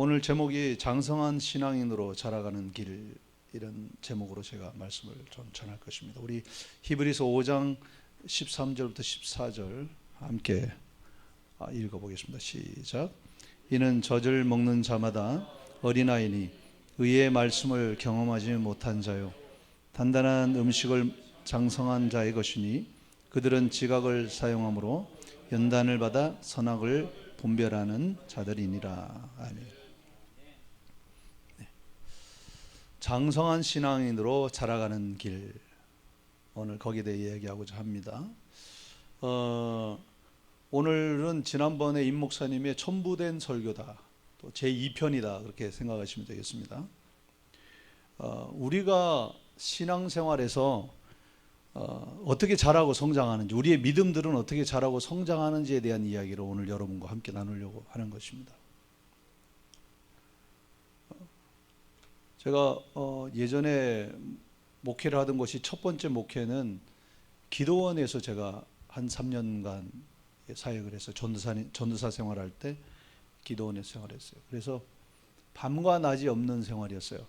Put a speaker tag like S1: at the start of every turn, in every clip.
S1: 오늘 제목이 장성한 신앙인으로 자라가는 길, 이런 제목으로 제가 말씀을 좀 전할 것입니다. 우리 히브리서 5장 13절부터 14절 함께 읽어보겠습니다. 시작. 이는 젖을 먹는 자마다 어린아이니 의의 말씀을 경험하지 못한 자요 단단한 음식을 장성한 자의 것이니 그들은 지각을 사용함으로 연단을 받아 선악을 분별하는 자들이니라. 아멘. 장성한 신앙인으로 자라가는 길, 오늘 거기에 대해 이야기하고자 합니다. 오늘은 지난번에 임 목사님의 첨부된 설교다, 또 제2편이다, 그렇게 생각하시면 되겠습니다. 우리가 신앙생활에서 어떻게 자라고 성장하는지, 우리의 믿음들은 어떻게 자라고 성장하는지에 대한 이야기를 오늘 여러분과 함께 나누려고 하는 것입니다. 제가 예전에 목회를 하던 곳이, 첫 번째 목회는 기도원에서 제가 한 3년간 사역을 해서 전도사 생활할 때 기도원에서 생활했어요. 그래서 밤과 낮이 없는 생활이었어요.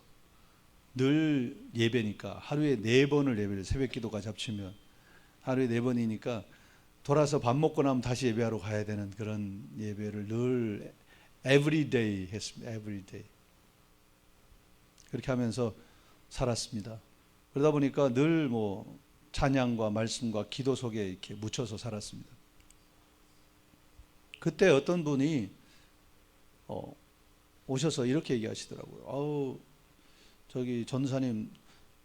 S1: 늘 예배니까 하루에 4번을 예배를, 새벽 기도까지 합치면 하루에 4번이니까 돌아서 밥 먹고 나면 다시 예배하러 가야 되는 그런 예배를 늘 everyday 했습니다. everyday. 그렇게 하면서 살았습니다. 그러다 보니까 늘 찬양과 말씀과 기도 속에 이렇게 묻혀서 살았습니다. 그때 어떤 분이 오셔서 이렇게 얘기하시더라고요. 저기 전사님,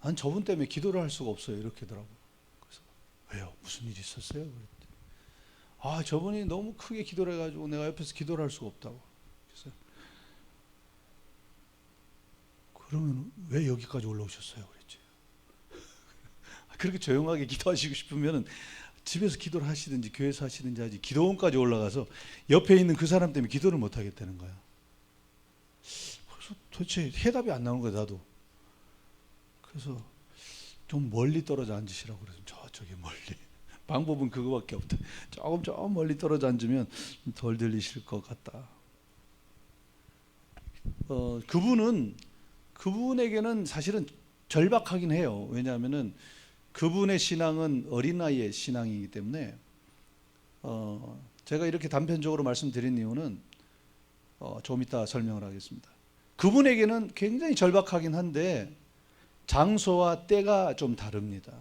S1: 난 저분 때문에 기도를 할 수가 없어요, 이렇게 하더라고요. 그래서 왜요? 무슨 일이 있었어요? 그랬더니 저분이 너무 크게 기도를 해가지고 내가 옆에서 기도를 할 수가 없다고. 그래서 그러면 왜 여기까지 올라오셨어요? 그랬죠. 그렇게 조용하게 기도하시고 싶으면 집에서 기도를 하시든지 교회에서 하시든지 하지, 기도원까지 올라가서 옆에 있는 그 사람 때문에 기도를 못 하겠다는 거야. 그래서 도대체 해답이 안 나오는 거야, 나도. 그래서 좀 멀리 떨어져 앉으시라고 그래서 저쪽에 멀리. 방법은 그거밖에 없다. 조금 멀리 떨어져 앉으면 덜 들리실 것 같다. 그분에게는 사실은 절박하긴 해요. 왜냐하면은 그분의 신앙은 어린아이의 신앙이기 때문에 제가 이렇게 단편적으로 말씀드린 이유는 좀 이따 설명을 하겠습니다. 그분에게는 굉장히 절박하긴 한데 장소와 때가 좀 다릅니다.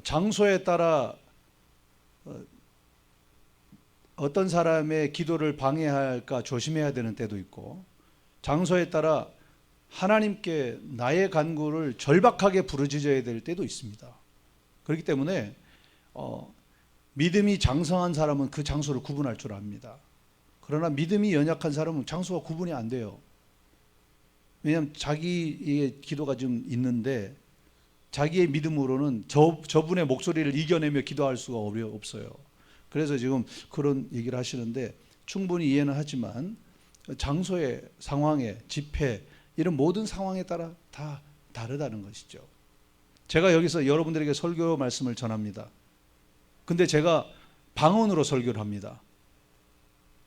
S1: 장소에 따라 어떤 사람의 기도를 방해할까 조심해야 되는 때도 있고, 장소에 따라 하나님께 나의 간구를 절박하게 부르짖어야 될 때도 있습니다. 그렇기 때문에 믿음이 장성한 사람은 그 장소를 구분할 줄 압니다. 그러나 믿음이 연약한 사람은 장소가 구분이 안 돼요. 왜냐하면 자기의 기도가 좀 있는데 자기의 믿음으로는 저분의 목소리를 이겨내며 기도할 수가 없어요. 그래서 지금 그런 얘기를 하시는데 충분히 이해는 하지만 장소의 상황에, 집회, 이런 모든 상황에 따라 다 다르다는 것이죠. 제가 여기서 여러분들에게 설교 말씀을 전합니다. 근데 제가 방언으로 설교를 합니다.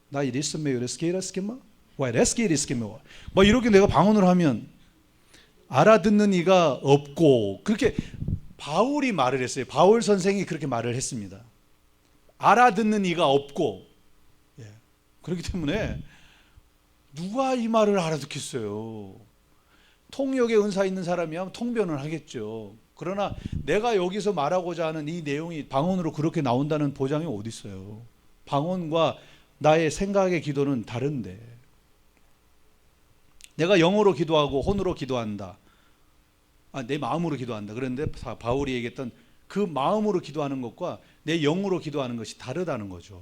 S1: 나 이랬으면 이랬으면 이렇게 내가 방언을 하면 알아듣는 이가 없고, 그렇게 바울이 말을 했어요. 바울 선생이 그렇게 말을 했습니다. 알아듣는 이가 없고. 그렇기 때문에 누가 이 말을 알아듣겠어요? 통역의 은사 있는 사람이 하면 통변을 하겠죠. 그러나 내가 여기서 말하고자 하는 이 내용이 방언으로 그렇게 나온다는 보장이 어디 있어요? 방언과 나의 생각의 기도는 다른데, 내가 영어로 기도하고 혼으로 기도한다, 내 마음으로 기도한다, 그런데 바울이 얘기했던 그 마음으로 기도하는 것과 내 영으로 기도하는 것이 다르다는 거죠.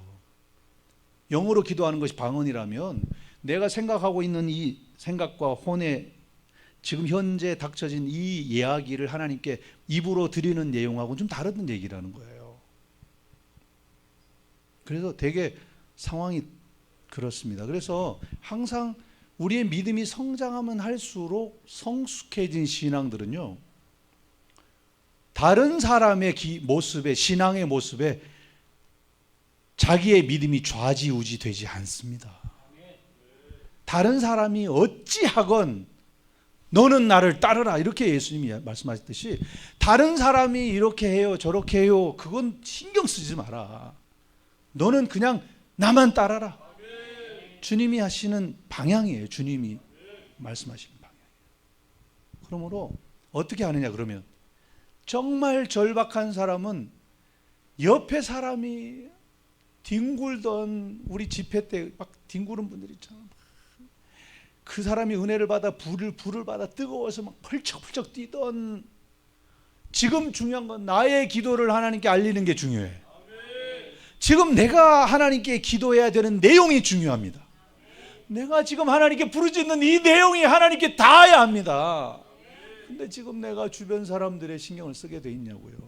S1: 영으로 기도하는 것이 방언이라면 내가 생각하고 있는 이 생각과 혼에 지금 현재 닥쳐진 이 이야기를 하나님께 입으로 드리는 내용하고는 좀 다른 얘기라는 거예요. 그래서 되게 상황이 그렇습니다. 그래서 항상 우리의 믿음이 성장하면 할수록 성숙해진 신앙들은요, 다른 사람의 모습에, 신앙의 모습에 자기의 믿음이 좌지우지 되지 않습니다. 다른 사람이 어찌하건 너는 나를 따르라, 이렇게 예수님이 말씀하셨듯이 다른 사람이 이렇게 해요 저렇게 해요 그건 신경 쓰지 마라. 너는 그냥 나만 따라라. 주님이 하시는 방향이에요. 주님이 말씀하시는 방향. 그러므로 어떻게 하느냐 그러면, 정말 절박한 사람은 옆에 사람이 뒹굴던, 우리 집회 때 막 뒹구는 분들 있잖아요. 그 사람이 은혜를 받아 불을 받아 뜨거워서 막 펄쩍펄쩍 뛰던, 지금 중요한 건 나의 기도를 하나님께 알리는 게 중요해. 지금 내가 하나님께 기도해야 되는 내용이 중요합니다. 내가 지금 하나님께 부르짖는 이 내용이 하나님께 닿아야 합니다. 근데 지금 내가 주변 사람들의 신경을 쓰게 돼 있냐고요.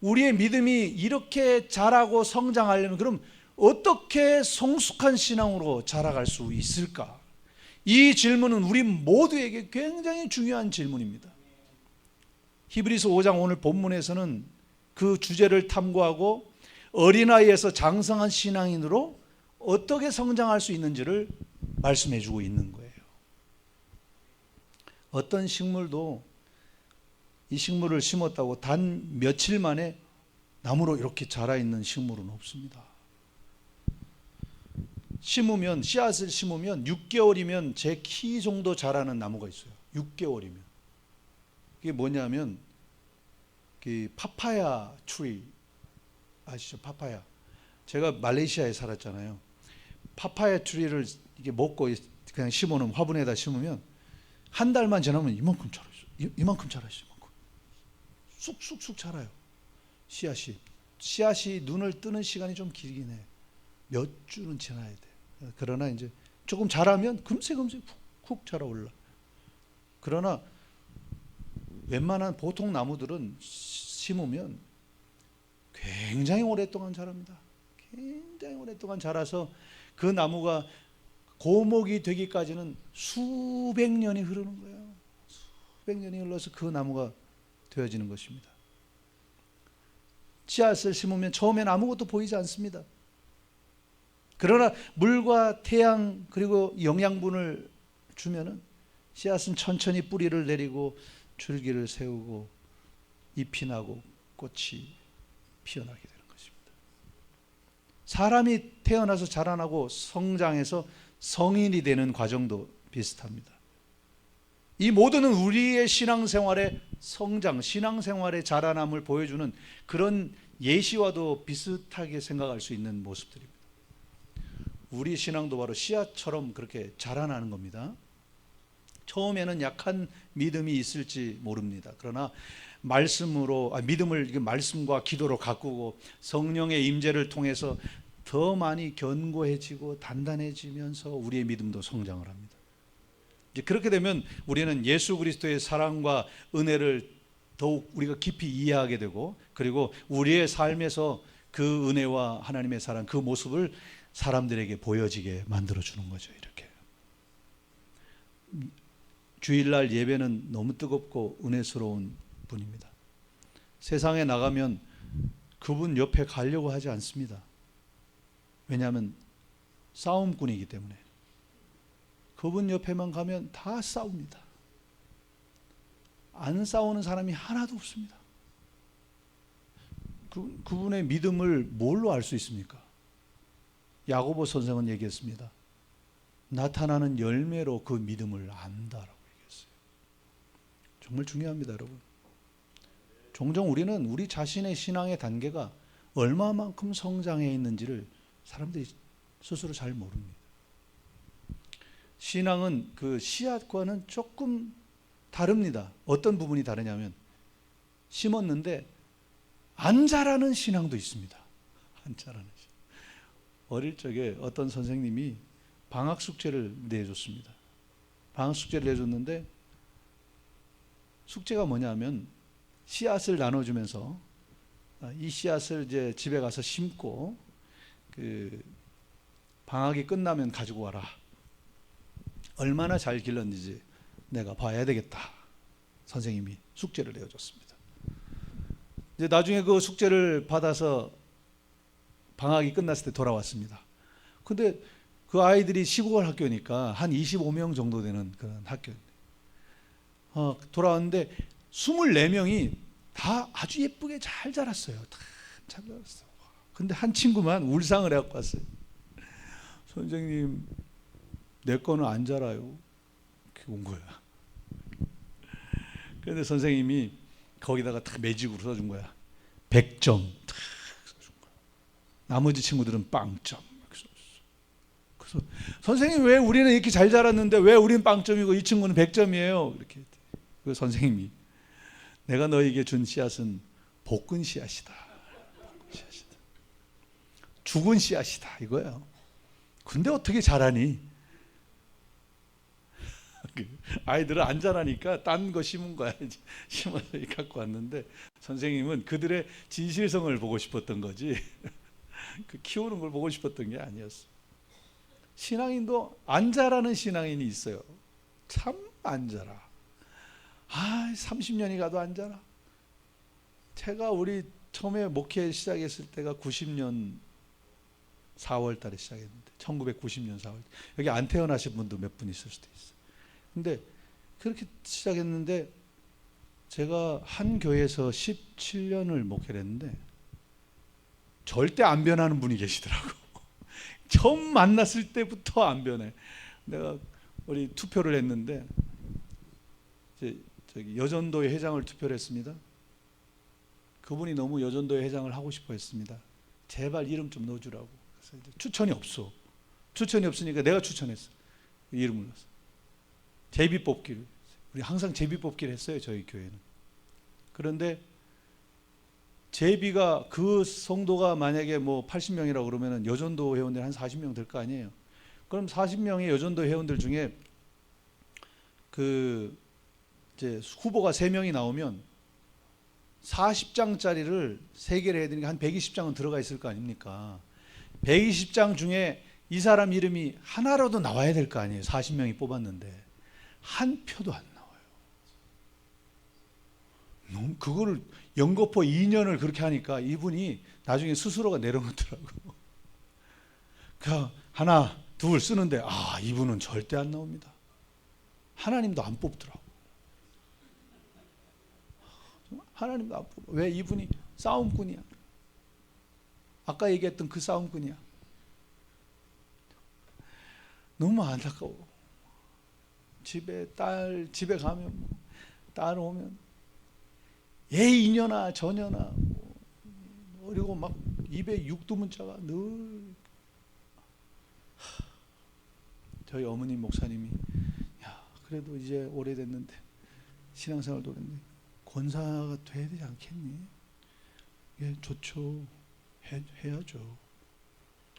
S1: 우리의 믿음이 이렇게 자라고 성장하려면 그럼 어떻게 성숙한 신앙으로 자라갈 수 있을까? 이 질문은 우리 모두에게 굉장히 중요한 질문입니다. 히브리서 5장 오늘 본문에서는 그 주제를 탐구하고 어린아이에서 장성한 신앙인으로 어떻게 성장할 수 있는지를 말씀해 주고 있는 거예요. 어떤 식물도 이 식물을 심었다고 단 며칠 만에 나무로 이렇게 자라 있는 식물은 없습니다. 심으면, 씨앗을 심으면 6개월이면 제 키 정도 자라는 나무가 있어요. 6개월이면. 그게 뭐냐면 그 파파야 트리 아시죠? 파파야. 제가 말레이시아에 살았잖아요. 파파야 트리를 이게 먹고 그냥 심어놓으면, 화분에다 심으면 한 달만 지나면 이만큼 자라요. 이만큼 자라요. 이만큼. 쑥쑥쑥 자라요. 씨앗이 눈을 뜨는 시간이 좀 길긴 해. 몇 주는 지나야 돼. 그러나 이제 조금 자라면 금세 훅 자라 올라. 그러나 웬만한 보통 나무들은 심으면 굉장히 오랫동안 자랍니다. 굉장히 오랫동안 자라서 그 나무가 고목이 되기까지는 수백 년이 흐르는 거예요. 수백 년이 흘러서 그 나무가 되어지는 것입니다. 씨앗을 심으면 처음엔 아무것도 보이지 않습니다. 그러나 물과 태양 그리고 영양분을 주면은 씨앗은 천천히 뿌리를 내리고 줄기를 세우고 잎이 나고 꽃이 피어나게 되는 것입니다. 사람이 태어나서 자라나고 성장해서 성인이 되는 과정도 비슷합니다. 이 모두는 우리의 신앙생활의 성장, 신앙생활의 자라남을 보여주는 그런 예시와도 비슷하게 생각할 수 있는 모습들입니다. 우리 신앙도 바로 씨앗처럼 그렇게 자라나는 겁니다. 처음에는 약한 믿음이 있을지 모릅니다. 그러나 믿음을 말씀과 기도로 가꾸고 성령의 임재를 통해서 더 많이 견고해지고 단단해지면서 우리의 믿음도 성장을 합니다. 이제 그렇게 되면 우리는 예수 그리스도의 사랑과 은혜를 더욱 우리가 깊이 이해하게 되고, 그리고 우리의 삶에서 그 은혜와 하나님의 사랑, 그 모습을 사람들에게 보여지게 만들어주는 거죠. 이렇게 주일날 예배는 너무 뜨겁고 은혜스러운 분입니다. 세상에 나가면 그분 옆에 가려고 하지 않습니다. 왜냐하면 싸움꾼이기 때문에. 그분 옆에만 가면 다 싸웁니다. 안 싸우는 사람이 하나도 없습니다. 그분의 믿음을 뭘로 알 수 있습니까? 야고보 선생은 얘기했습니다. 나타나는 열매로 그 믿음을 안다라고 얘기했어요. 정말 중요합니다, 여러분. 종종 우리는 우리 자신의 신앙의 단계가 얼마만큼 성장해 있는지를 사람들이 스스로 잘 모릅니다. 신앙은 그 씨앗과는 조금 다릅니다. 어떤 부분이 다르냐면, 심었는데 안 자라는 신앙도 있습니다. 안 자라는 신앙. 어릴 적에 어떤 선생님이 방학 숙제를 내줬습니다. 방학 숙제를 내줬는데 숙제가 뭐냐면 씨앗을 나눠주면서 이 씨앗을 이제 집에 가서 심고 그 방학이 끝나면 가지고 와라. 얼마나 잘 길렀는지 내가 봐야 되겠다. 선생님이 숙제를 내어줬습니다. 이제 나중에 그 숙제를 받아서 방학이 끝났을 때 돌아왔습니다. 근데 그 아이들이 시골 학교니까 한 25명 정도 되는 그런 학교. 돌아왔는데 24명이 다 아주 예쁘게 잘 자랐어요. 다 잘 자랐어. 근데 한 친구만 울상을 해갖고 왔어요. 선생님, 내 거는 안 자라요. 그렇게 온 거야. 그런데 선생님이 거기다가 다 매직으로 써준 거야. 100점. 써준 거야. 나머지 친구들은 빵점. 그래서 선생님, 왜 우리는 이렇게 잘 자랐는데 왜 우리는 빵점이고 이 친구는 100점이에요? 이렇게. 그 선생님이, 내가 너에게 준 씨앗은 볶은 씨앗이다. 죽은 씨앗이다 이거예요. 근데 어떻게 자라니? 아이들은 안 자라니까 딴 거 심은 거야. 심어서 갖고 왔는데 선생님은 그들의 진실성을 보고 싶었던 거지 그 키우는 걸 보고 싶었던 게 아니었어. 신앙인도 안 자라는 신앙인이 있어요. 참 안 자라. 30년이 가도 안 자라. 제가 우리 처음에 목회 시작했을 때가 90년 4월 달에 시작했는데 1990년 4월. 여기 안 태어나신 분도 몇 분 있을 수도 있어요. 근데 그렇게 시작했는데 제가 한 교회에서 17년을 목회를 했는데 절대 안 변하는 분이 계시더라고. 처음 만났을 때부터 안 변해. 내가 우리 투표를 했는데 저기 여전도의 회장을 투표를 했습니다. 그분이 너무 여전도의 회장을 하고 싶어 했습니다. 제발 이름 좀 넣어주라고. 그래서 이제 추천이 없어. 추천이 없으니까 내가 추천했어. 이름을 넣었어. 제비 뽑기를. 우리 항상 제비 뽑기를 했어요, 저희 교회는. 그런데 제비가 그 성도가 만약에 뭐 80명이라고 그러면은 여전도 회원들 한 40명 될 거 아니에요. 그럼 40명의 여전도 회원들 중에 그 이제 후보가 3명이 나오면 40장짜리를 3개를 해야 되니까 한 120장은 들어가 있을 거 아닙니까? 120장 중에 이 사람 이름이 하나라도 나와야 될 거 아니에요. 40명이 뽑았는데 한 표도 안 나와요. 그거를 연거푸 2년을 그렇게 하니까 이분이 나중에 스스로가 내려놓더라고. 그러니까 하나 둘 쓰는데 이분은 절대 안 나옵니다. 하나님도 안 뽑더라고. 하나님도 안 뽑아. 왜? 이분이 싸움꾼이야. 아까 얘기했던 그 싸움꾼이야. 너무 안타까워. 집에 가면 딸 오면 얘 이년아 저년아 그리고 막 입에 육두문자가 늘. 저희 어머니 목사님이 그래도 이제 오래됐는데 신앙생활도 오래됐는데 권사가 돼야 되지 않겠니? 예, 좋죠. 해야죠.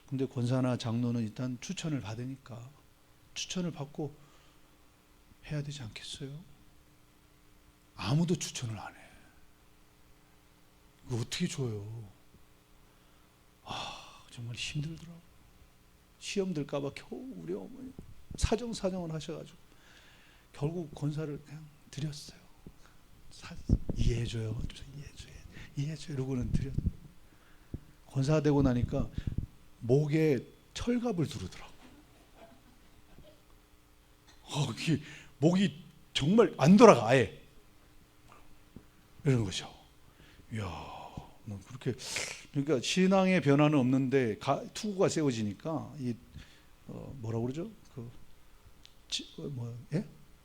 S1: 근데 권사나 장로는 일단 추천을 받으니까 추천을 받고 해야 되지 않겠어요? 아무도 추천을 안 해. 이거 어떻게 줘요? 정말 힘들더라고. 시험 들까봐 겨우 우리 어머니 사정을 하셔가지고 결국 권사를 그냥 드렸어요. 이해해줘요. 이해해줘요. 이러고는 드렸어요. 권사가 되고 나니까 목에 철갑을 두르더라고. 목이 정말 안 돌아가 아예. 이런 거죠. 이야, 뭐 그렇게 그러니까 신앙의 변화는 없는데 투구가 세워지니까 뭐라고 그러죠?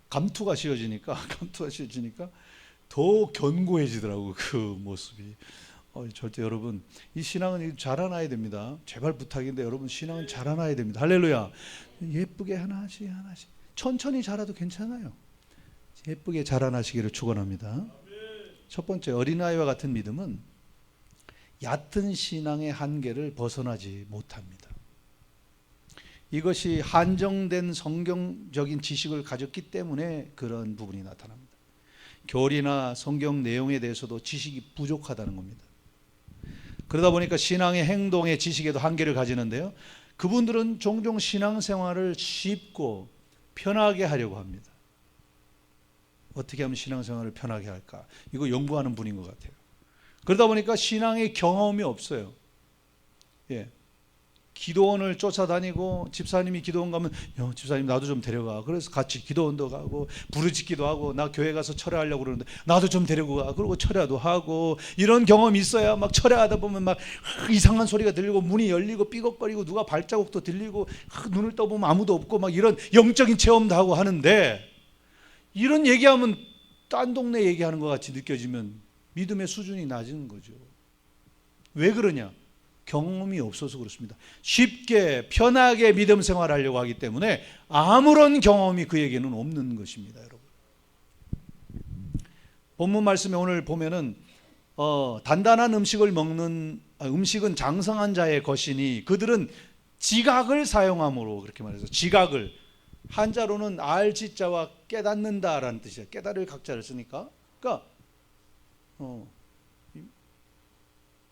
S1: 감투가 씌워지니까 더 견고해지더라고 그 모습이. 절대 여러분 이 신앙은 자라나야 됩니다. 제발 부탁인데 여러분 신앙은 자라나야 됩니다. 할렐루야. 예쁘게 하나씩 천천히 자라도 괜찮아요. 예쁘게 자라나시기를 축원합니다. 첫 번째, 어린아이와 같은 믿음은 얕은 신앙의 한계를 벗어나지 못합니다. 이것이 한정된 성경적인 지식을 가졌기 때문에 그런 부분이 나타납니다. 교리나 성경 내용에 대해서도 지식이 부족하다는 겁니다. 그러다 보니까 신앙의 행동의 지식에도 한계를 가지는데요. 그분들은 종종 신앙생활을 쉽고 편하게 하려고 합니다. 어떻게 하면 신앙생활을 편하게 할까? 이거 연구하는 분인 것 같아요. 그러다 보니까 신앙의 경험이 없어요. 예. 기도원을 쫓아다니고, 집사님이 기도원 가면 집사님 나도 좀 데려가. 그래서 같이 기도원도 가고 부르짖기도 하고, 나 교회 가서 철회하려고 그러는데 나도 좀 데리고 가. 그리고 철회도 하고, 이런 경험이 있어야 막 철회하다 보면 막 이상한 소리가 들리고 문이 열리고 삐걱거리고 누가 발자국도 들리고 눈을 떠보면 아무도 없고 막 이런 영적인 체험도 하고 하는데, 이런 얘기하면 딴 동네 얘기하는 것 같이 느껴지면 믿음의 수준이 낮은 거죠. 왜 그러냐? 경험이 없어서 그렇습니다. 쉽게 편하게 믿음 생활하려고 하기 때문에 아무런 경험이 그에게는 없는 것입니다, 여러분. 본문 말씀에 오늘 보면은 단단한 음식을 먹는, 음식은 장성한 자의 것이니 그들은 지각을 사용함으로, 그렇게 말해서 지각을, 한자로는 알지자와 깨닫는다라는 뜻이에요. 깨달을 각자를 쓰니까. 그러니까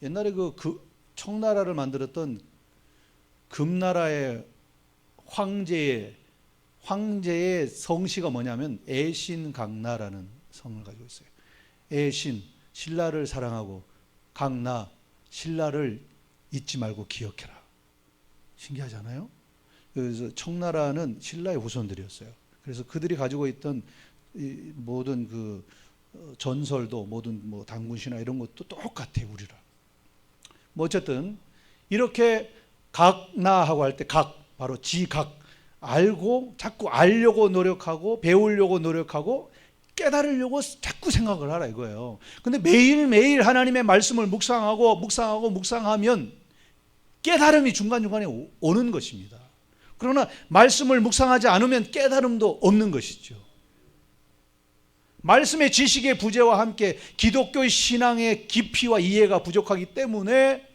S1: 옛날에 그 청나라를 만들었던 금나라의 황제의 성씨가 뭐냐면 애신강나라는 성을 가지고 있어요. 애신, 신라를 사랑하고, 강나, 신라를 잊지 말고 기억해라. 신기하지 않아요? 그래서 청나라는 신라의 후손들이었어요. 그래서 그들이 가지고 있던 이 모든 그 전설도, 모든 뭐 단군신화 이런 것도 똑같아요, 우리랑. 뭐 어쨌든 이렇게 각나하고 할 때 각, 바로 지각, 알고 자꾸 알려고 노력하고 배우려고 노력하고 깨달으려고 자꾸 생각을 하라 이거예요. 근데 매일매일 하나님의 말씀을 묵상하면 깨달음이 중간중간에 오는 것입니다. 그러나 말씀을 묵상하지 않으면 깨달음도 없는 것이죠. 말씀의 지식의 부재와 함께 기독교의 신앙의 깊이와 이해가 부족하기 때문에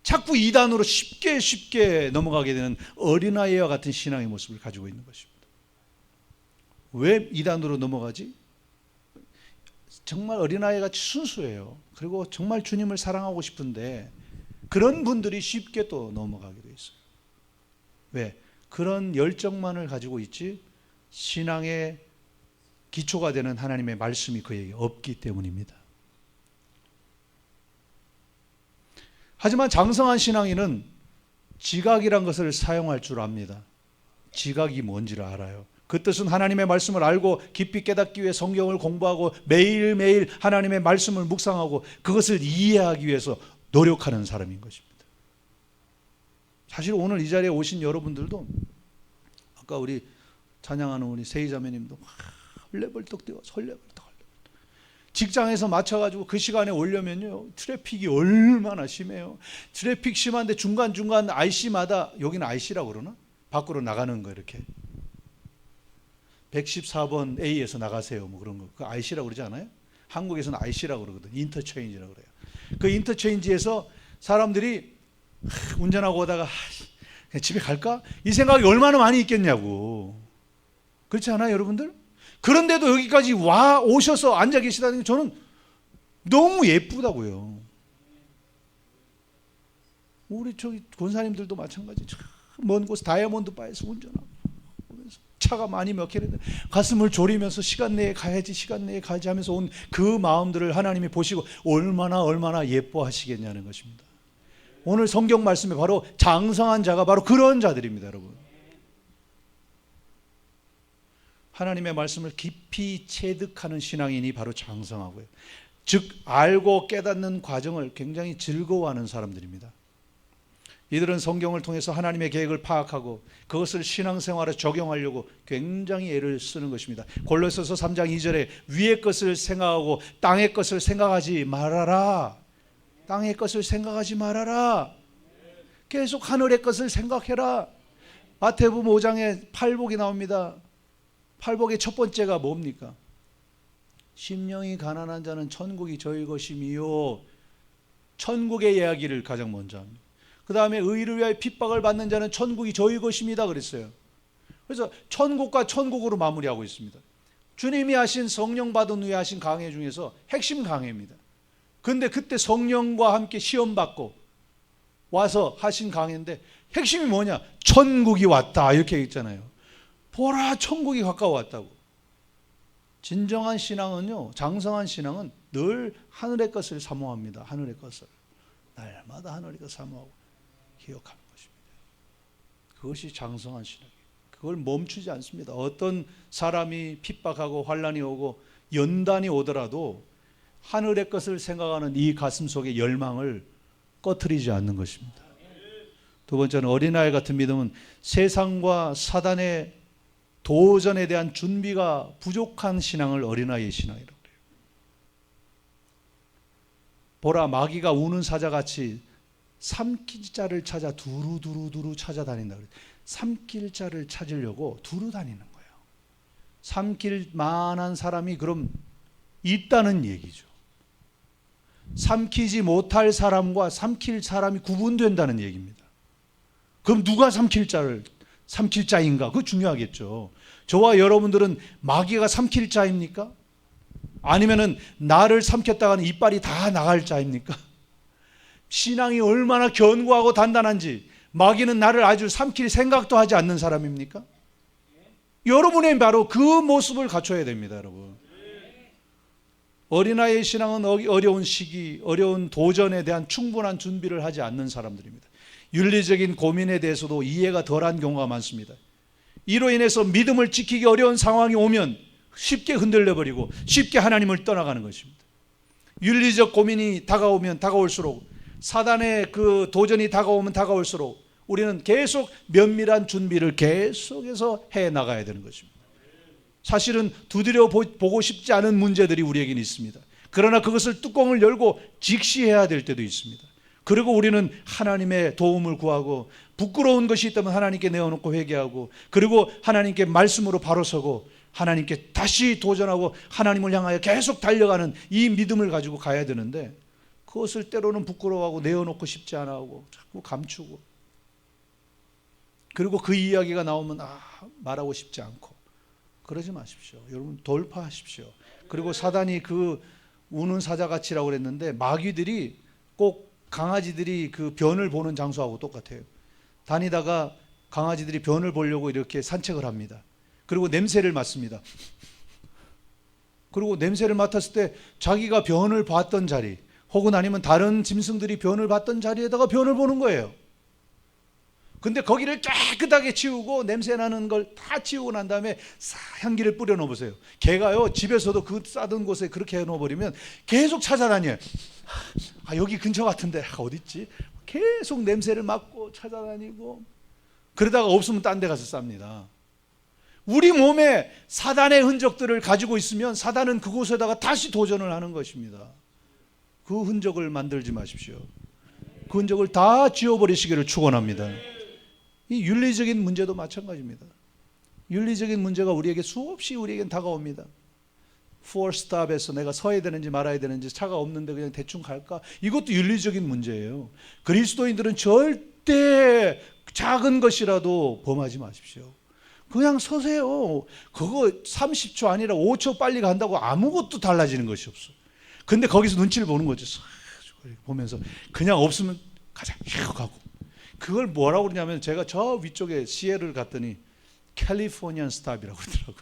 S1: 자꾸 이단으로 쉽게 넘어가게 되는 어린아이와 같은 신앙의 모습을 가지고 있는 것입니다. 왜 이단으로 넘어가지? 정말 어린아이같이 순수해요. 그리고 정말 주님을 사랑하고 싶은데 그런 분들이 쉽게 또 넘어가게 돼 있어요. 왜? 그런 열정만을 가지고 있지 신앙의 기초가 되는 하나님의 말씀이 그에게 없기 때문입니다. 하지만 장성한 신앙인은 지각이란 것을 사용할 줄 압니다. 지각이 뭔지를 알아요. 그 뜻은 하나님의 말씀을 알고 깊이 깨닫기 위해 성경을 공부하고 매일매일 하나님의 말씀을 묵상하고 그것을 이해하기 위해서 노력하는 사람인 것입니다. 사실 오늘 이 자리에 오신 여러분들도 아까 우리 찬양하는 우리 세희자매님도 설레벌떡 뛰어 설레벌떡. 직장에서 맞춰가지고 그 시간에 오려면요 트래픽이 얼마나 심해요. 트래픽 심한데 중간중간 IC마다, 여기는 IC라고 그러나? 밖으로 나가는 거 이렇게 114번 A에서 나가세요 뭐 그런 거, 그 IC라고 그러지 않아요? 한국에서는 IC라고 그러거든. 인터체인지라고 그래요. 그 인터체인지에서 사람들이 운전하고 오다가 그냥 집에 갈까? 이 생각이 얼마나 많이 있겠냐고. 그렇지 않아요 여러분들? 그런데도 여기까지 오셔서 앉아 계시다는 게 저는 너무 예쁘다고요. 우리 저기 권사님들도 마찬가지. 먼 곳 다이아몬드 바에서 운전하고 차가 많이 막히는데 가슴을 졸이면서 시간 내에 가야지 하면서 온 그 마음들을 하나님이 보시고 얼마나 예뻐하시겠냐는 것입니다. 오늘 성경 말씀에 바로 장성한 자가 바로 그런 자들입니다, 여러분. 하나님의 말씀을 깊이 체득하는 신앙인이 바로 장성하고요. 즉 알고 깨닫는 과정을 굉장히 즐거워하는 사람들입니다. 이들은 성경을 통해서 하나님의 계획을 파악하고 그것을 신앙생활에 적용하려고 굉장히 애를 쓰는 것입니다. 골로새서 3장 2절에 위의 것을 생각하고 땅의 것을 생각하지 말아라. 땅의 것을 생각하지 말아라. 계속 하늘의 것을 생각해라. 마태복음 5장에 팔복이 나옵니다. 팔복의 첫 번째가 뭡니까? 심령이 가난한 자는 천국이 저희 것이미요. 천국의 이야기를 가장 먼저 합니다. 그 다음에 의를 위하여 핍박을 받는 자는 천국이 저희 것입니다 그랬어요. 그래서 천국과 천국으로 마무리하고 있습니다. 주님이 하신 성령 받은 후에 하신 강해 중에서 핵심 강해입니다. 근데 그때 성령과 함께 시험 받고 와서 하신 강해인데 핵심이 뭐냐? 천국이 왔다 이렇게 있잖아요. 보라 천국이 가까워왔다고. 진정한 신앙은요, 장성한 신앙은 늘 하늘의 것을 사모합니다. 하늘의 것을 날마다 하늘의 것을 사모하고 기억하는 것입니다. 그것이 장성한 신앙이에요. 그걸 멈추지 않습니다. 어떤 사람이 핍박하고 환난이 오고 연단이 오더라도 하늘의 것을 생각하는 이 가슴 속의 열망을 꺼트리지 않는 것입니다. 두 번째는 어린아이 같은 믿음은 세상과 사단의 도전에 대한 준비가 부족한 신앙을 어린아이의 신앙이라고 해요. 보라, 마귀가 우는 사자같이 삼킬 자를 찾아 두루두루 찾아다닌다. 삼킬 자를 찾으려고 두루 다니는 거예요. 삼킬 만한 사람이 그럼 있다는 얘기죠. 삼키지 못할 사람과 삼킬 사람이 구분된다는 얘기입니다. 그럼 누가 삼킬 자인가? 그거 중요하겠죠. 저와 여러분들은 마귀가 삼킬 자입니까? 아니면은 나를 삼켰다가는 이빨이 다 나갈 자입니까? 신앙이 얼마나 견고하고 단단한지, 마귀는 나를 아주 삼킬 생각도 하지 않는 사람입니까? 여러분의 바로 그 모습을 갖춰야 됩니다, 여러분. 어린아이의 신앙은 어려운 시기, 어려운 도전에 대한 충분한 준비를 하지 않는 사람들입니다. 윤리적인 고민에 대해서도 이해가 덜한 경우가 많습니다. 이로 인해서 믿음을 지키기 어려운 상황이 오면 쉽게 흔들려버리고 쉽게 하나님을 떠나가는 것입니다. 윤리적 고민이 다가오면 다가올수록, 사단의 그 도전이 다가오면 다가올수록 우리는 계속 면밀한 준비를 계속해서 해 나가야 되는 것입니다. 사실은 두드려 보고 싶지 않은 문제들이 우리에게는 있습니다. 그러나 그것을 뚜껑을 열고 직시해야 될 때도 있습니다. 그리고 우리는 하나님의 도움을 구하고, 부끄러운 것이 있다면 하나님께 내어놓고 회개하고, 그리고 하나님께 말씀으로 바로 서고 하나님께 다시 도전하고 하나님을 향하여 계속 달려가는 이 믿음을 가지고 가야 되는데, 그것을 때로는 부끄러워하고 내어놓고 싶지 않아 하고 자꾸 감추고, 그리고 그 이야기가 나오면 말하고 싶지 않고, 그러지 마십시오. 여러분 돌파하십시오. 그리고 사단이 그 우는 사자같이라고 그랬는데, 마귀들이 꼭 강아지들이 그 변을 보는 장소하고 똑같아요. 다니다가 강아지들이 변을 보려고 이렇게 산책을 합니다. 그리고 냄새를 맡습니다. 그리고 냄새를 맡았을 때 자기가 변을 봤던 자리, 혹은 아니면 다른 짐승들이 변을 봤던 자리에다가 변을 보는 거예요. 근데 거기를 깨끗하게 치우고 냄새나는 걸 다 치우고 난 다음에 향기를 뿌려 놓으세요. 개가요, 집에서도 그 싸던 곳에 그렇게 해 놓아버리면 계속 찾아다녀요. 여기 근처 같은데 어디 있지? 계속 냄새를 맡고 찾아다니고, 그러다가 없으면 딴 데 가서 쌉니다. 우리 몸에 사단의 흔적들을 가지고 있으면 사단은 그곳에다가 다시 도전을 하는 것입니다. 그 흔적을 만들지 마십시오. 그 흔적을 다 지워버리시기를 축원합니다. 이 윤리적인 문제도 마찬가지입니다. 윤리적인 문제가 우리에게 수없이 우리에겐 다가옵니다. Four stop에서 내가 서야 되는지 말아야 되는지, 차가 없는데 그냥 대충 갈까? 이것도 윤리적인 문제예요. 그리스도인들은 절대 작은 것이라도 범하지 마십시오. 그냥 서세요. 그거 30초 아니라 5초 빨리 간다고 아무것도 달라지는 것이 없어요. 근데 거기서 눈치를 보는 거죠. 보면서 그냥 없으면 가자 가고. 그걸 뭐라고 그러냐면, 제가 저 위쪽에 시애를 갔더니 캘리포니안 스탑이라고 그러더라고.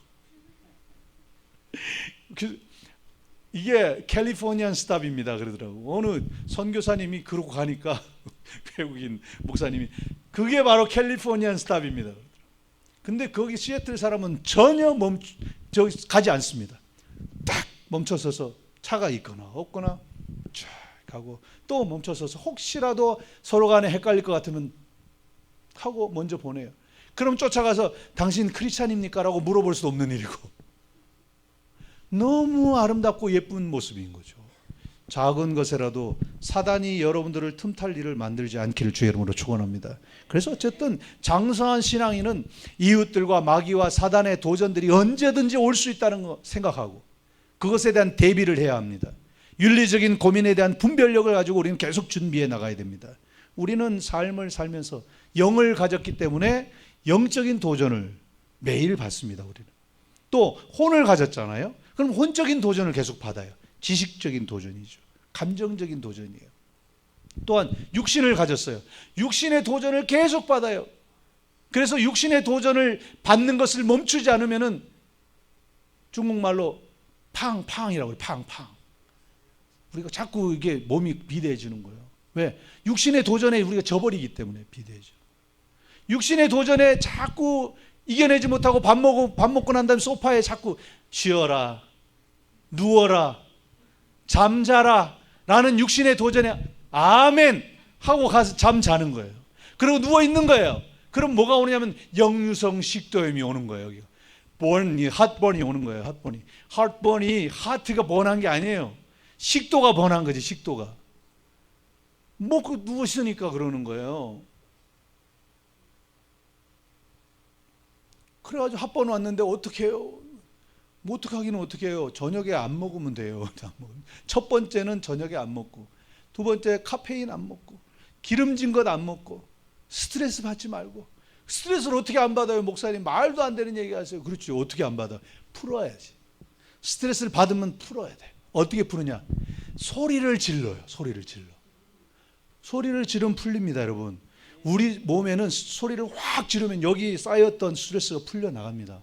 S1: 이게 캘리포니안 스탑입니다 그러더라고. 어느 선교사님이 그러고 가니까 외국인 목사님이 그게 바로 캘리포니안 스탑입니다. 근데 거기 시애틀 사람은 전혀 가지 않습니다. 딱 멈춰서서 차가 있거나 없거나 쫙 가고, 또 멈춰서서 혹시라도 서로 간에 헷갈릴 것 같으면 하고 먼저 보내요. 그럼 쫓아가서 당신 크리스찬입니까? 라고 물어볼 수도 없는 일이고, 너무 아름답고 예쁜 모습인 거죠. 작은 것에라도 사단이 여러분들을 틈탈 일을 만들지 않기를 주의 이름으로 축원합니다. 그래서 어쨌든 장성한 신앙인은 이웃들과 마귀와 사단의 도전들이 언제든지 올 수 있다는 거 생각하고 그것에 대한 대비를 해야 합니다. 윤리적인 고민에 대한 분별력을 가지고 우리는 계속 준비해 나가야 됩니다. 우리는 삶을 살면서 영을 가졌기 때문에 영적인 도전을 매일 받습니다. 우리는 또 혼을 가졌잖아요. 그럼 혼적인 도전을 계속 받아요. 지식적인 도전이죠. 감정적인 도전이에요. 또한 육신을 가졌어요. 육신의 도전을 계속 받아요. 그래서 육신의 도전을 받는 것을 멈추지 않으면은 중국말로 팡팡이라고 해요. 팡팡. 우리가 자꾸 이게 몸이 비대해지는 거예요. 왜? 육신의 도전에 우리가 져버리기 때문에 비대해져. 육신의 도전에 자꾸 이겨내지 못하고 밥 먹고 난 다음에 소파에 자꾸 쉬어라, 누워라, 잠자라 라는 육신의 도전에 아멘 하고 가서 잠자는 거예요. 그리고 누워 있는 거예요. 그럼 뭐가 오느냐면 역류성 식도염이 오는 거예요. 여기가 핫번이 오는 거예요. 핫번이 하트가 번한 게 아니에요. 식도가 번한 거지. 식도가 먹고 누워 있으니까 그러는 거예요. 그래가지고 핫번 왔는데 어떻게 해요? 뭐 어떻게 하기는 어떻게 해요? 저녁에 안 먹으면 돼요. 첫 번째는 저녁에 안 먹고, 두 번째 카페인 안 먹고, 기름진 것 안 먹고, 스트레스 받지 말고. 스트레스를 어떻게 안 받아요? 목사님 말도 안 되는 얘기 하세요. 그렇지. 어떻게 안 받아? 풀어야지. 스트레스를 받으면 풀어야 돼. 어떻게 푸느냐? 소리를 질러요. 소리를 질러. 소리를 지르면 풀립니다, 여러분. 우리 몸에는 소리를 확 지르면 여기 쌓였던 스트레스가 풀려 나갑니다.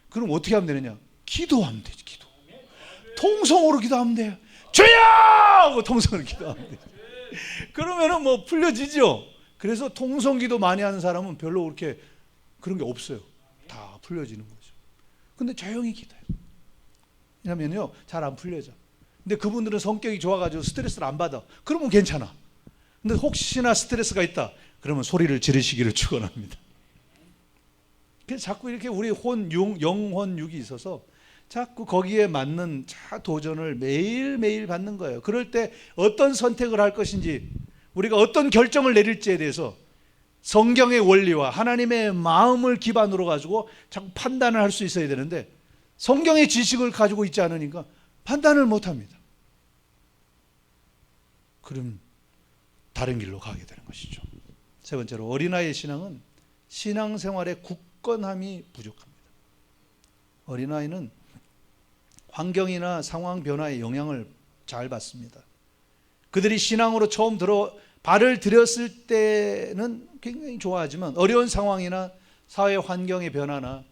S1: 그럼 어떻게 하면 되느냐? 기도하면 되지. 기도. 통성으로 기도하면 돼요. 주여! 하고 통성으로 기도하면 돼요. 그러면은 뭐 풀려지죠. 그래서 통성기도 많이 하는 사람은 별로 그렇게 그런 게 없어요. 다 풀려지는 거죠. 근데 조용히 기도해요. 왜냐면요, 잘 안 풀려져. 근데 그분들은 성격이 좋아가지고 스트레스를 안 받아. 그러면 괜찮아. 근데 혹시나 스트레스가 있다, 그러면 소리를 지르시기를 축원합니다. 그래서 자꾸 이렇게 우리 영혼육이 있어서 자꾸 거기에 맞는 도전을 매일매일 받는 거예요. 그럴 때 어떤 선택을 할 것인지, 우리가 어떤 결정을 내릴지에 대해서 성경의 원리와 하나님의 마음을 기반으로 가지고 자꾸 판단을 할 수 있어야 되는데, 성경의 지식을 가지고 있지 않으니까 판단을 못합니다. 그럼 다른 길로 가게 되는 것이죠. 세 번째로, 어린아이의 신앙은 신앙생활의 굳건함이 부족합니다. 어린아이는 환경이나 상황 변화의 영향을 잘 받습니다. 그들이 신앙으로 처음 발을 들였을 때는 굉장히 좋아하지만, 어려운 상황이나 사회 환경의 변화나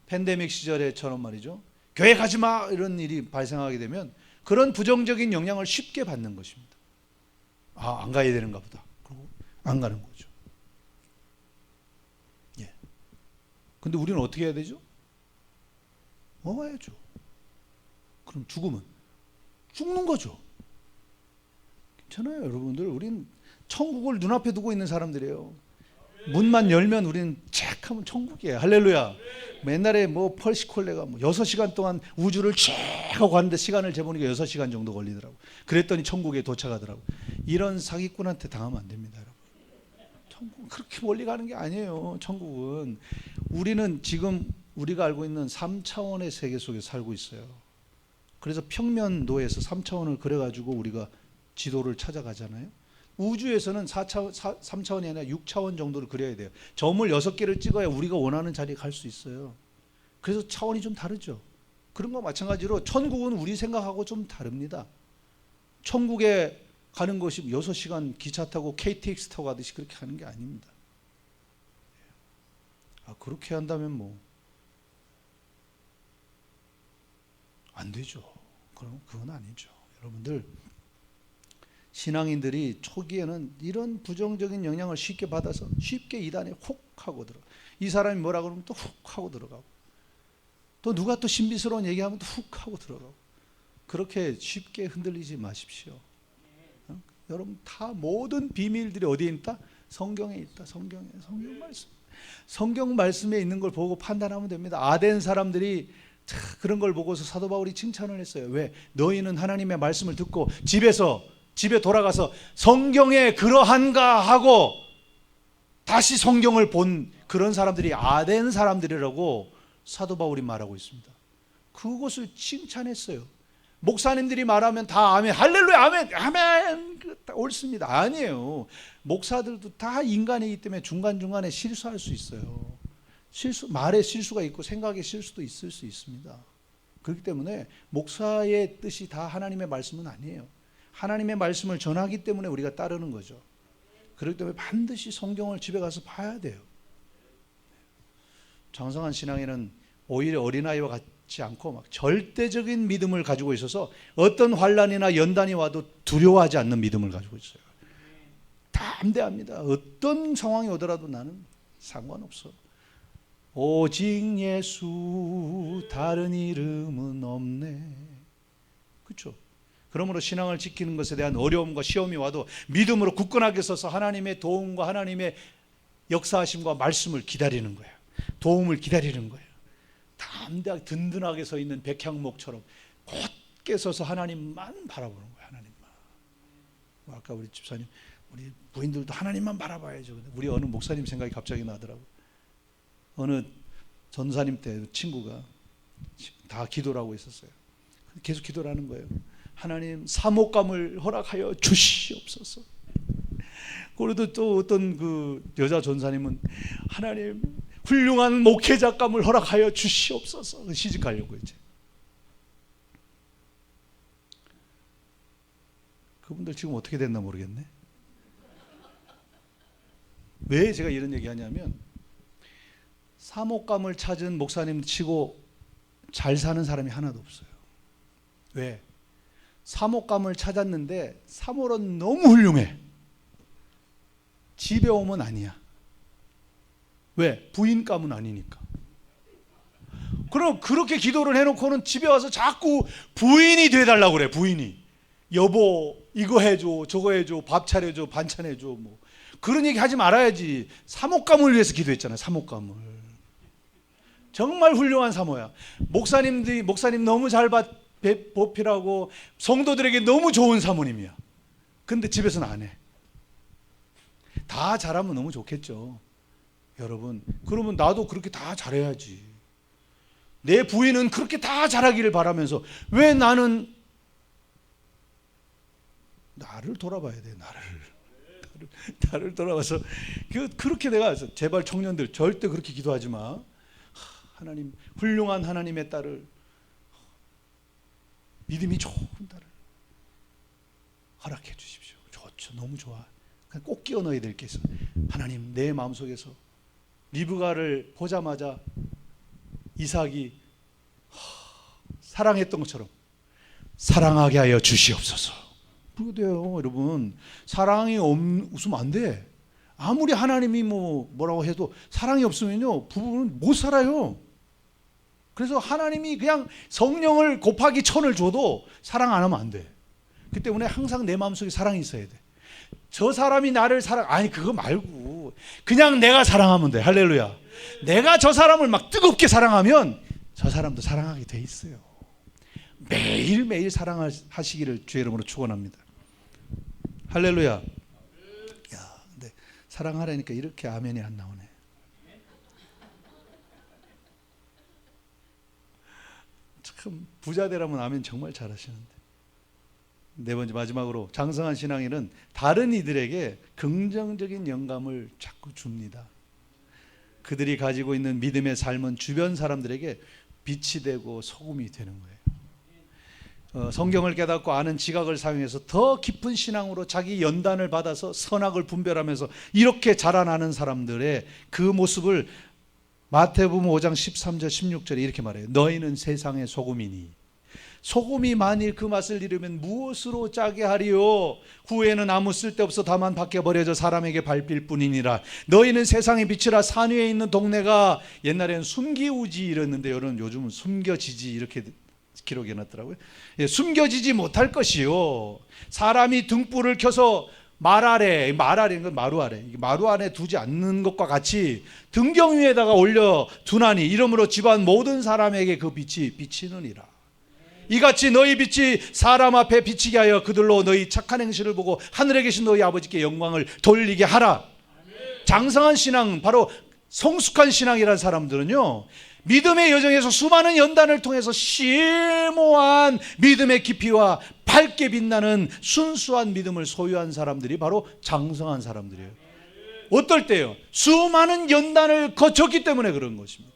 S1: 팬데믹 시절에처럼 말이죠, 교회 가지 마 이런 일이 발생하게 되면 그런 부정적인 영향을 쉽게 받는 것입니다. 아, 안 가야 되는가 보다. 그리고 안 가는 거죠. 예. 근데 우리는 어떻게 해야 되죠? 먹어야죠. 그럼 죽으면 죽는 거죠. 괜찮아요, 여러분들. 우린 천국을 눈앞에 두고 있는 사람들이에요. 문만 열면 우리는 책 하면 천국이에요. 할렐루야. 옛날에 뭐 펄시콜레가 6시간 동안 우주를 쭉 하고 갔는데 시간을 재보니까 6시간 정도 걸리더라고. 그랬더니 천국에 도착하더라고. 이런 사기꾼한테 당하면 안 됩니다, 여러분. 천국은 그렇게 멀리 가는 게 아니에요. 천국은 우리는 지금 우리가 알고 있는 3차원의 세계 속에 살고 있어요. 그래서 평면도에서 3차원을 그려가지고 우리가 지도를 찾아가잖아요. 우주에서는 3차원이 아니라 6차원 정도를 그려야 돼요. 점을 6개를 찍어야 우리가 원하는 자리에 갈 수 있어요. 그래서 차원이 좀 다르죠. 그런 거 마찬가지로 천국은 우리 생각하고 좀 다릅니다. 천국에 가는 것이 6시간 기차 타고 KTX 타고 가듯이 그렇게 가는 게 아닙니다. 그렇게 한다면 뭐 안 되죠. 그럼 그건 아니죠. 여러분들, 신앙인들이 초기에는 이런 부정적인 영향을 쉽게 받아서 쉽게 이단에 훅 하고 들어가. 이 사람이 뭐라 그러면 또 훅 하고 들어가고, 또 누가 또 신비스러운 얘기하면 또 훅 하고 들어가고. 그렇게 쉽게 흔들리지 마십시오. 여러분, 다 모든 비밀들이 어디에 있다? 성경에 있다. 성경 말씀. 성경 말씀에 있는 걸 보고 판단하면 됩니다. 아덴 사람들이 그런 걸 보고서 사도 바울이 칭찬을 했어요. 왜? 너희는 하나님의 말씀을 듣고 집에 돌아가서 성경에 그러한가 하고 다시 성경을 본 그런 사람들이 아덴 사람들이라고 사도 바울이 말하고 있습니다. 그것을 칭찬했어요. 목사님들이 말하면 다 아멘, 할렐루야, 아멘, 아멘, 옳습니다. 아니에요. 목사들도 다 인간이기 때문에 중간중간에 실수할 수 있어요. 말에 실수가 있고 생각에 실수도 있을 수 있습니다. 그렇기 때문에 목사의 뜻이 다 하나님의 말씀은 아니에요. 하나님의 말씀을 전하기 때문에 우리가 따르는 거죠. 그렇기 때문에 반드시 성경을 집에 가서 봐야 돼요. 장성한 신앙에는 오히려 어린아이와 같지 않고 막 절대적인 믿음을 가지고 있어서 어떤 환난이나 연단이 와도 두려워하지 않는 믿음을 가지고 있어요. 담대합니다. 어떤 상황이 오더라도 나는 상관없어. 오직 예수 다른 이름은 없네. 그렇죠? 그러므로 신앙을 지키는 것에 대한 어려움과 시험이 와도 믿음으로 굳건하게 서서 하나님의 도움과 하나님의 역사하심과 말씀을 기다리는 거예요. 도움을 기다리는 거예요. 담대하게 든든하게 서 있는 백향목처럼 곧게 서서 하나님만 바라보는 거예요. 하나님만. 아까 우리 집사님, 우리 부인들도 하나님만 바라봐야죠. 우리 어느 목사님 생각이 갑자기 나더라고요. 어느 전사님 때 친구가 다 기도를 하고 있었어요. 계속 기도를 하는 거예요. 하나님 사목감을 허락하여 주시옵소서. 그래도 또 어떤 그 여자 전사님은 하나님 훌륭한 목회자감을 허락하여 주시옵소서. 시집가려고 이제. 그분들 지금 어떻게 됐나 모르겠네. 왜 제가 이런 얘기하냐면 사목감을 찾은 목사님 치고 잘 사는 사람이 하나도 없어요. 왜? 사목감을 찾았는데 사모는 너무 훌륭해. 집에 오면 아니야. 왜? 부인감은 아니니까. 그럼 그렇게 기도를 해놓고는 집에 와서 자꾸 부인이 돼달라고 그래. 부인이. 여보 이거 해줘 저거 해줘 밥 차려줘 반찬 해줘 뭐 그런 얘기 하지 말아야지. 사목감을 위해서 기도했잖아요. 사목감을. 정말 훌륭한 사모야. 목사님 너무 잘 보필하고 성도들에게 너무 좋은 사모님이야. 근데 집에서는 안 해. 다 잘하면 너무 좋겠죠. 여러분, 그러면 나도 그렇게 다 잘해야지. 내 부인은 그렇게 다 잘하기를 바라면서 왜 나는 나를 돌아봐야 돼. 나를 돌아봐서 그렇게 내가 제발 청년들 절대 그렇게 기도하지 마. 하나님 훌륭한 하나님의 딸을 믿음이 좋은 딸을 허락해 주십시오. 좋죠. 너무 좋아. 꼭 끼워 넣어야 될 게 있어. 하나님 내 마음속에서 리브가를 보자마자 이삭이 사랑했던 것처럼 사랑하게 하여 주시옵소서. 그렇게 돼요. 여러분 사랑이 없으면 안 돼. 아무리 하나님이 뭐라고 해도 사랑이 없으면요 부부는 못 살아요. 그래서 하나님이 그냥 성령을 곱하기 1000을 줘도 사랑 안 하면 안 돼. 그 때문에 항상 내 마음속에 사랑이 있어야 돼. 저 사람이 나를 아니 그거 말고 그냥 내가 사랑하면 돼. 할렐루야. 내가 저 사람을 막 뜨겁게 사랑하면 저 사람도 사랑하게 돼 있어요. 매일매일 사랑하시기를 주의 이름으로 축원합니다. 할렐루야. 야, 근데 사랑하라니까 이렇게 아멘이 안 나오네. 참 부자 되라면 아멘 정말 잘하시는데. 네 번째 마지막으로 장성한 신앙인은 다른 이들에게 긍정적인 영감을 자꾸 줍니다. 그들이 가지고 있는 믿음의 삶은 주변 사람들에게 빛이 되고 소금이 되는 거예요. 성경을 깨닫고 아는 지각을 사용해서 더 깊은 신앙으로 자기 연단을 받아서 선악을 분별하면서 이렇게 자라나는 사람들의 그 모습을 마태복음 5장 13절 16절에 이렇게 말해요. 너희는 세상의 소금이니 소금이 만일 그 맛을 잃으면 무엇으로 짜게 하리요? 후에는 아무 쓸데없어 다만 밖에 버려져 사람에게 밟힐 뿐이니라. 너희는 세상의 빛이라. 산 위에 있는 동네가 옛날에는 숨기우지 이랬는데 요즘은 숨겨지지 이렇게 기록해 놨더라고요. 숨겨지지 못할 것이요. 사람이 등불을 켜서 말 아래인 건 마루 아래 두지 않는 것과 같이 등경 위에다가 올려 두나니 이러므로 집안 모든 사람에게 그 빛이 비치느니라. 이같이 너희 빛이 사람 앞에 비치게 하여 그들로 너희 착한 행실을 보고 하늘에 계신 너희 아버지께 영광을 돌리게 하라. 장성한 신앙, 바로 성숙한 신앙이라는 사람들은요 믿음의 여정에서 수많은 연단을 통해서 심오한 믿음의 깊이와 밝게 빛나는 순수한 믿음을 소유한 사람들이 바로 장성한 사람들이에요. 어떨 때요? 수많은 연단을 거쳤기 때문에 그런 것입니다.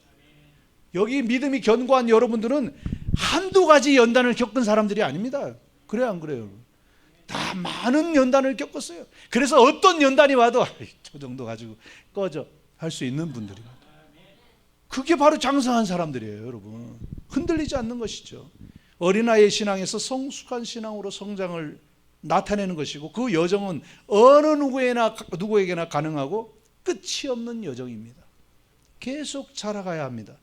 S1: 여기 믿음이 견고한 여러분들은 한두 가지 연단을 겪은 사람들이 아닙니다. 그래요 안 그래요? 다 많은 연단을 겪었어요. 그래서 어떤 연단이 와도 저 정도 가지고 꺼져 할 수 있는 분들입니다. 그게 바로 장성한 사람들이에요. 여러분 흔들리지 않는 것이죠. 어린아이의 신앙에서 성숙한 신앙으로 성장을 나타내는 것이고 그 여정은 어느 누구에게나 가능하고 끝이 없는 여정입니다. 계속 자라가야 합니다.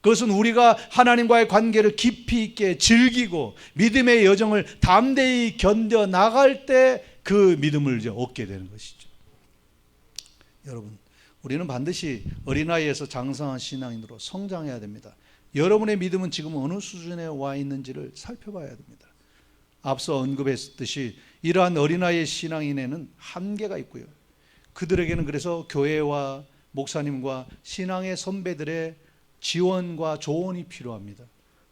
S1: 그것은 우리가 하나님과의 관계를 깊이 있게 즐기고 믿음의 여정을 담대히 견뎌 나갈 때 그 믿음을 이제 얻게 되는 것이죠. 여러분, 우리는 반드시 어린아이에서 장성한 신앙인으로 성장해야 됩니다. 여러분의 믿음은 지금 어느 수준에 와 있는지를 살펴봐야 됩니다. 앞서 언급했듯이 이러한 어린아이의 신앙인에는 한계가 있고요. 그들에게는 그래서 교회와 목사님과 신앙의 선배들의 지원과 조언이 필요합니다.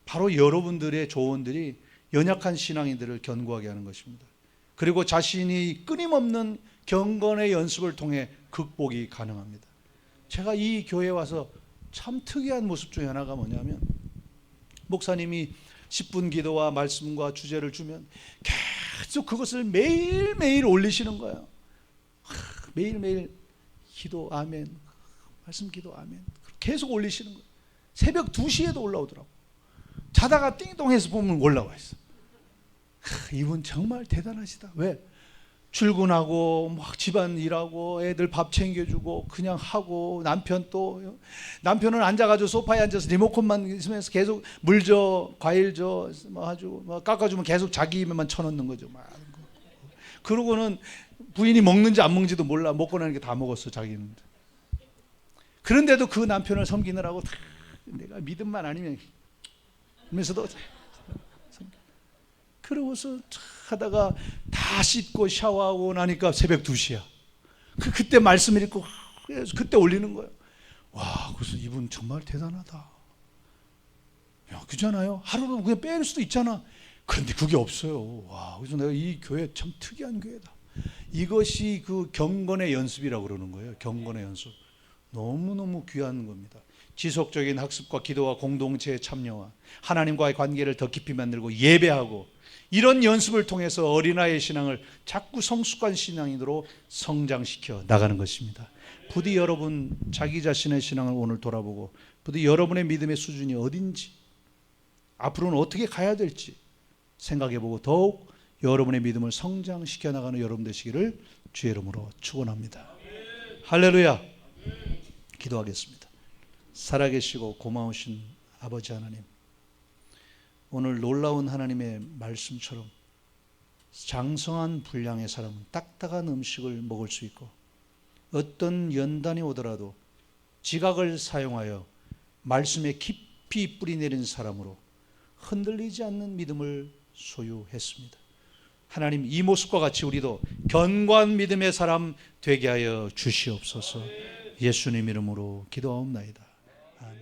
S1: 바로 여러분들의 조언들이 연약한 신앙인들을 견고하게 하는 것입니다. 그리고 자신이 끊임없는 경건의 연습을 통해 극복이 가능합니다. 제가 이 교회에 와서 참 특이한 모습 중에 하나가 뭐냐면, 목사님이 10분 기도와 말씀과 주제를 주면 계속 그것을 매일매일 올리시는 거예요. 매일매일 기도 아멘, 말씀 기도 아멘, 계속 올리시는 거예요. 새벽 2시에도 올라오더라고. 자다가 띵동해서 보면 올라와 있어. 이분 정말 대단하시다. 왜? 출근하고 막 집안 일하고 애들 밥 챙겨주고 그냥 하고, 남편은 앉아가지고 소파에 앉아서 리모컨만 있으면서 계속 물 줘, 과일 줘, 뭐 아주 뭐 깎아주면 계속 자기 입에만 쳐넣는 거죠. 막. 그러고는 부인이 먹는지 안 먹는지도 몰라. 먹고 나는 게 다 먹었어, 자기는. 그런데도 그 남편을 섬기느라고 내가 믿음만 아니면 하면서도, 그러고서 하다가 다 씻고 샤워하고 나니까 새벽 2시야. 그때 말씀 읽고 그때 올리는 거예요. 와, 그래서 이분 정말 대단하다. 야, 그잖아요. 하루로 그냥 뺄 수도 있잖아. 그런데 그게 없어요. 와, 그래서 내가 이 교회 참 특이한 교회다. 이것이 그 경건의 연습이라고 그러는 거예요. 경건의 연습. 너무너무 귀한 겁니다. 지속적인 학습과 기도와 공동체의 참여와 하나님과의 관계를 더 깊이 만들고 예배하고, 이런 연습을 통해서 어린아이의 신앙을 자꾸 성숙한 신앙인으로 성장시켜 나가는 것입니다. 부디 여러분 자기 자신의 신앙을 오늘 돌아보고, 부디 여러분의 믿음의 수준이 어딘지, 앞으로는 어떻게 가야 될지 생각해보고 더욱 여러분의 믿음을 성장시켜 나가는 여러분 되시기를 주의 이름으로 축원합니다. 할렐루야. 기도하겠습니다. 살아계시고 고마우신 아버지 하나님, 오늘 놀라운 하나님의 말씀처럼 장성한 분량의 사람은 딱딱한 음식을 먹을 수 있고, 어떤 연단이 오더라도 지각을 사용하여 말씀에 깊이 뿌리내린 사람으로 흔들리지 않는 믿음을 소유했습니다. 하나님, 이 모습과 같이 우리도 견고한 믿음의 사람 되게 하여 주시옵소서. 예수님 이름으로 기도하옵나이다. 아멘.